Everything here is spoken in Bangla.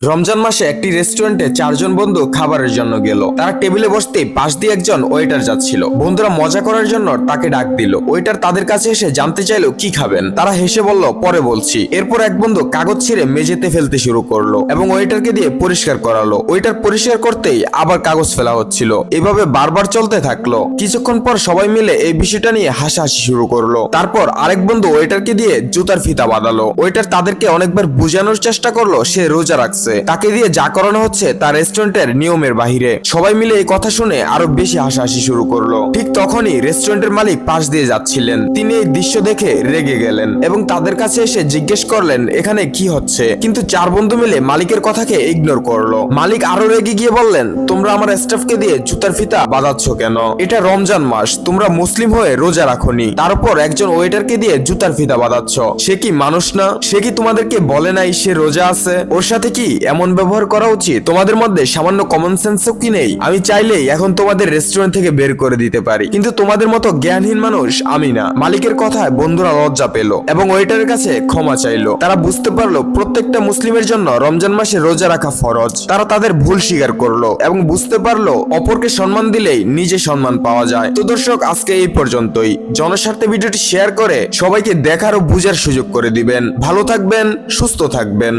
রমজান মাসে একটি রেস্টুরেন্টে চারজন বন্ধু খাবারের জন্য গেল। তারা টেবিলে বসতেই পাশ দিয়ে একজন ওয়েটার যাচ্ছিল। বন্ধুরা মজা করার জন্য তাকে ডাক দিল। ওয়েটার তাদের কাছে এসে জানতে চাইলো কি খাবেন। তারা হেসে বলল পরে বলছি। এরপর এক বন্ধু কাগজ ছিঁড়ে মেঝেতে ফেলতে শুরু করলো এবং ওয়েটারকে দিয়ে পরিষ্কার করালো। ওয়েটার পরিষ্কার করতেই আবার কাগজ ফেলা হচ্ছিল। এভাবে বারবার চলতে থাকলো। কিছুক্ষণ পর সবাই মিলে এই বিষয়টা নিয়ে হাসাহাসি শুরু করলো। তারপর আরেক বন্ধু ওয়েটারকে দিয়ে জুতার ফিতা বাঁধালো। ওয়েটার তাদেরকে অনেকবার বোঝানোর চেষ্টা করলো সে রোজা রাখছে, তাকে দিয়ে যা করানো হচ্ছে তার রেস্টুরেন্টের নিয়মের বাহিরে। সবাই মিলে এই কথা শুনে আরো বেশি হাসাহাসি শুরু করলো। ঠিক তখনই রেস্টুরেন্টের মালিক পাশ দিয়ে যাচ্ছিলেন। তিনি এই দৃশ্য দেখে রেগে গেলেন এবং তাদের কাছে এসে জিজ্ঞেস করলেন এখানে কি হচ্ছে। কিন্তু চার বন্ধু মিলে মালিকের কথাকে ইগনোর করলো। মালিক আরো রেগে গিয়ে বললেন তোমরা আমার স্টাফকে দিয়ে জুতার ফিতা বাঁধাচ্ছ কেন? এটা রমজান মাস, তোমরা মুসলিম হয়ে রোজা রাখোনি, তার উপর একজন ওয়েটারকে দিয়ে জুতার ফিতা বাঁধাচ্ছ। সে কি মানুষ না? সে কি তোমাদেরকে বলে নাই সে রোজা আছে? ওর সাথে কি এমন ব্যবহার করা উচিত? তোমাদের মধ্যে সামান্য কমন সেন্সও কি নেই? আমি চাইলেই এখন তোমাদের রেস্টুরেন্ট থেকে বের করে দিতে পারি, কিন্তু তোমাদের মতো জ্ঞানহীন মানুষ আমি না। মালিকের কথায় বন্ধুরা লজ্জা পেল এবং ওয়েটারের কাছে ক্ষমা চাইলো। তারা বুঝতে পারলো প্রত্যেকটা মুসলিমের জন্য রমজান মাসে রোজা রাখা ফরজ। তারা তাদের ভুল স্বীকার করলো এবং বুঝতে পারলো অপরকে সম্মান দিলেই নিজে সম্মান পাওয়া যায়। তো দর্শক, আজকে এই পর্যন্তই। জনস্বার্থে ভিডিওটি শেয়ার করে সবাইকে দেখার ও বুঝার সুযোগ করে দিবেন। ভালো থাকবেন, সুস্থ থাকবেন।